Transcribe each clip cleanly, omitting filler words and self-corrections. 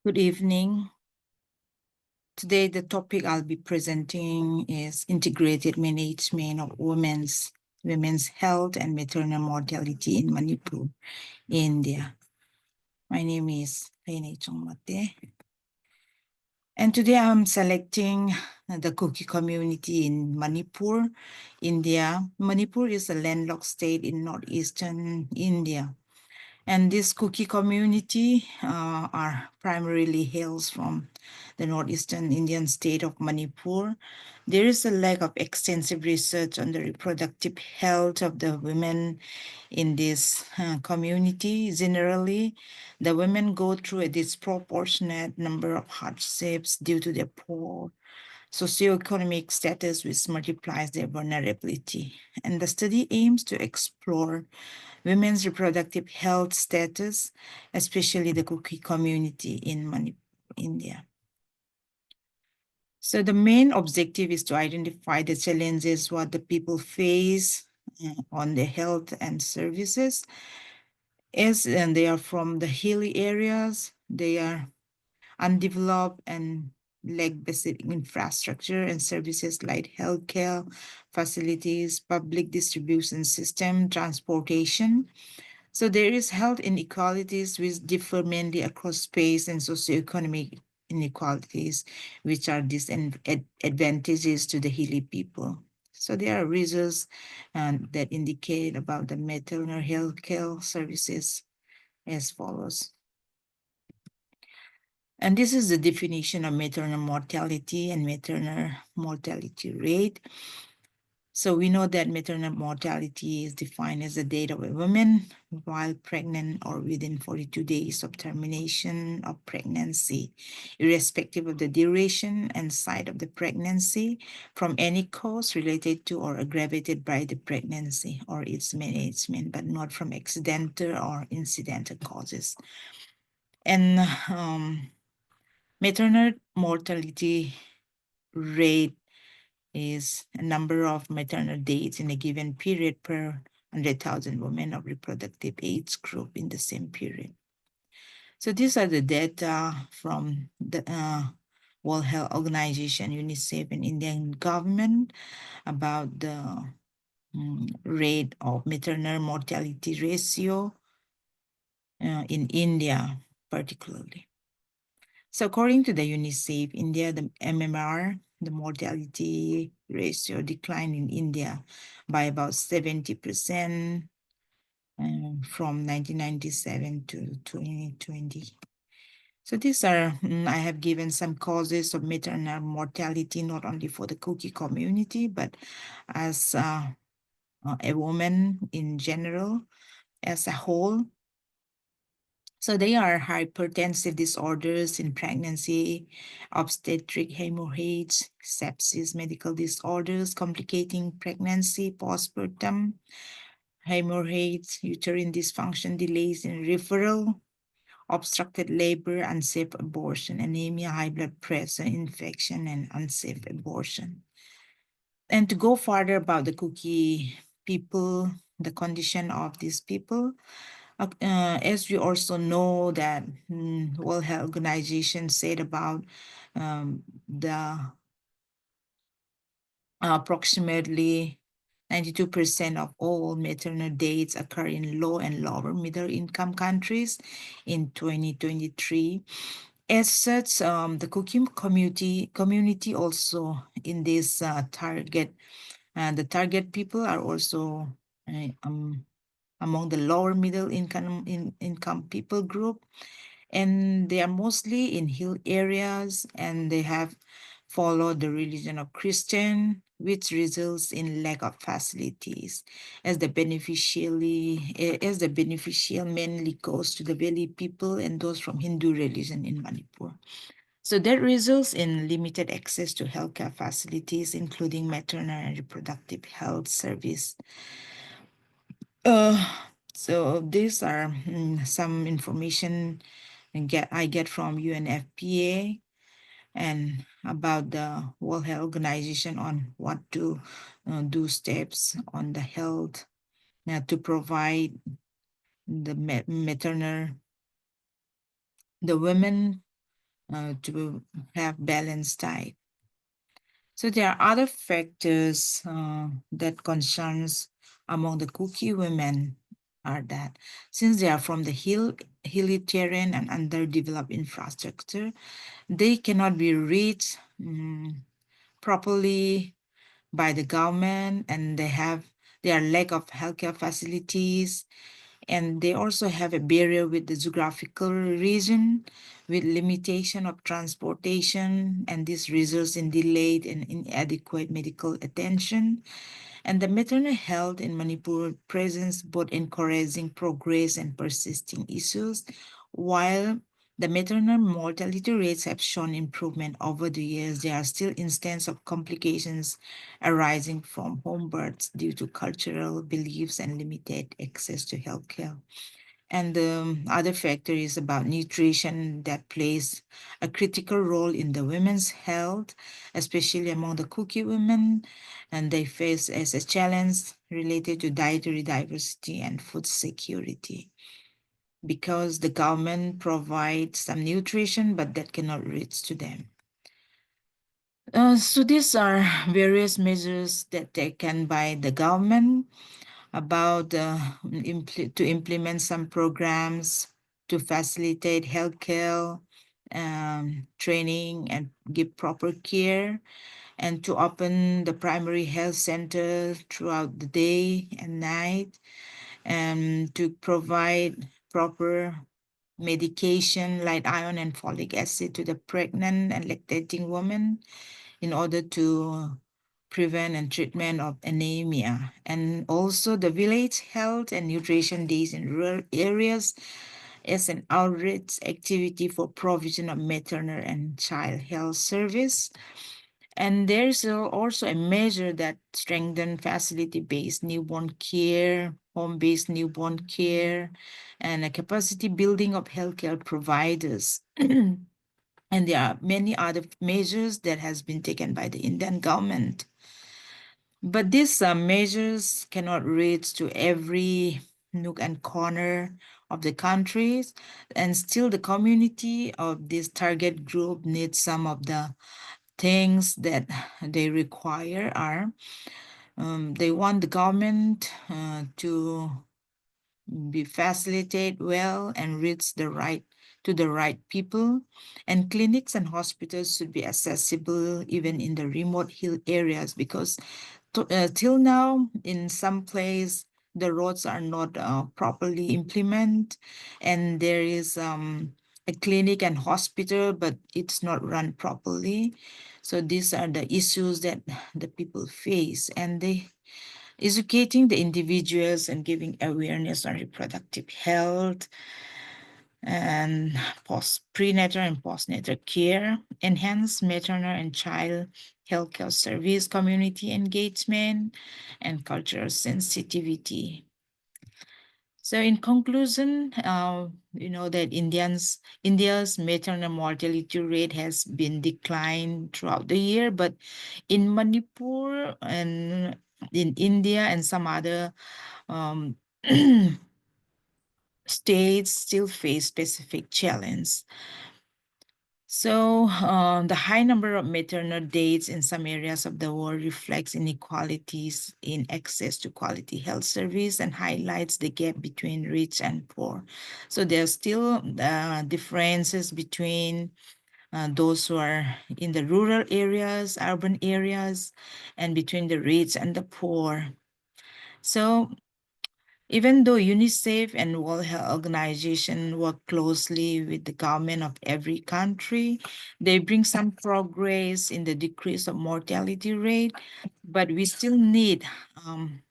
Good evening. Today, the topic I'll be presenting is integrated management of women's health and maternal mortality in Manipur, India. My name is Rene Chongmate. And today I'm selecting the Kuki community in Manipur, India. Manipur is a landlocked state in northeastern India. And this Kuki community are primarily hails from the northeastern Indian state of Manipur. There is a lack of extensive research on the reproductive health of the women in this community. Generally, the women go through a disproportionate number of hardships due to their poor socioeconomic status, which multiplies their vulnerability. And the study aims to explore women's reproductive health status, especially the Kuki community in Manipur, India. So the main objective is to identify the challenges what the people face on the health and services. And they are from the hilly areas, they are undeveloped and lack basic infrastructure and services like healthcare facilities, public distribution system, transportation. So there is health inequalities which differ mainly across space and socioeconomic inequalities, which are disadvantages to the hilly people. So there are results that indicate about the maternal health care services as follows. And this is the definition of maternal mortality and maternal mortality rate. So we know that maternal mortality is defined as the death of a woman while pregnant or within 42 days of termination of pregnancy, irrespective of the duration and site of the pregnancy, from any cause related to or aggravated by the pregnancy or its management, but not from accidental or incidental causes. And maternal mortality rate is a number of maternal dates in a given period per 100,000 women of reproductive age group in the same period. So these are the data from the World Health Organization, UNICEF, and Indian government about the rate of maternal mortality ratio in India particularly. So according to the UNICEF, India, the MMR, the mortality ratio declined in India by about 70% from 1997 to 2020. So these are, I have given some causes of maternal mortality, not only for the Kuki community, but as a woman in general, as a whole. So they are hypertensive disorders in pregnancy, obstetric hemorrhage, sepsis, medical disorders complicating pregnancy, postpartum, hemorrhage, uterine dysfunction, delays in referral, obstructed labor, unsafe abortion, anemia, high blood pressure, infection, and unsafe abortion. And to go further about the Kuki people, the condition of these people, as we also know that World Health Organization said about the approximately 92% of all maternal deaths occur in low and lower middle income countries in 2023. As such, the Kuki community also in this target, the target people are also among the lower middle income people group, and they are mostly in hill areas, and they have followed the religion of Christian, which results in lack of facilities, as the beneficial mainly goes to the valley people and those from Hindu religion in Manipur. So that results in limited access to healthcare facilities, including maternal and reproductive health service. So these are some information I get from UNFPA and about the World Health Organization on what to do steps on the health to provide the maternal, the women to have balanced diet. So there are other factors that concerns among the cookie women are that since they are from the hilly terrain and underdeveloped infrastructure, they cannot be reached properly by the government, and their lack of healthcare facilities, and they also have a barrier with the geographical region with limitation of transportation, and this results in delayed and inadequate medical attention. And the maternal health in Manipur presents both encouraging progress and persisting issues, while the maternal mortality rates have shown improvement over the years. There are still instances of complications arising from home births due to cultural beliefs and limited access to healthcare. And the other factor is about nutrition that plays a critical role in the women's health, especially among the cookie women. And they face as a challenge related to dietary diversity and food security because the government provides some nutrition, but that cannot reach to them. So these are various measures that taken by the government about to implement some programs to facilitate healthcare training and give proper care, and to open the primary health center throughout the day and night, and to provide proper medication like iron and folic acid to the pregnant and lactating women in order to prevent and treatment of anemia. And also the village health and nutrition days in rural areas as an outreach activity for provision of maternal and child health service. And there's also a measure that strengthen facility-based newborn care, home-based newborn care, and a capacity building of healthcare providers. And there are many other measures that has been taken by the Indian government. But these measures cannot reach to every nook and corner of the countries, and still the community of this target group needs some of the things that they require are they want the government to be facilitate well and reach the right people, and clinics and hospitals should be accessible even in the remote hill areas because till now in some place the roads are not properly implemented, and there is a clinic and hospital but it's not run properly. So these are the issues that the people face, and they educating the individuals and giving awareness on reproductive health and prenatal and postnatal care, enhance maternal and child healthcare service, community engagement, and cultural sensitivity. So in conclusion, that India's maternal mortality rate has been declined throughout the year, but in Manipur and in India and some other um, states still face specific challenge. So the high number of maternal deaths in some areas of the world reflects inequalities in access to quality health service and highlights the gap between rich and poor. So there are still differences between those who are in the rural areas, urban areas, and between the rich and the poor. So even though UNICEF and World Health Organization work closely with the government of every country, they bring some progress in the decrease of mortality rate, but we still need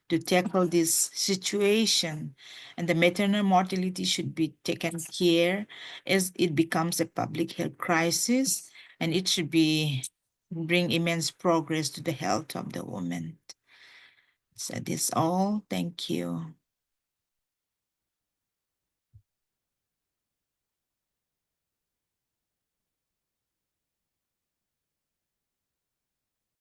to tackle this situation, and the maternal mortality should be taken care as it becomes a public health crisis, and it should be bring immense progress to the health of the woman. So this all. Thank you.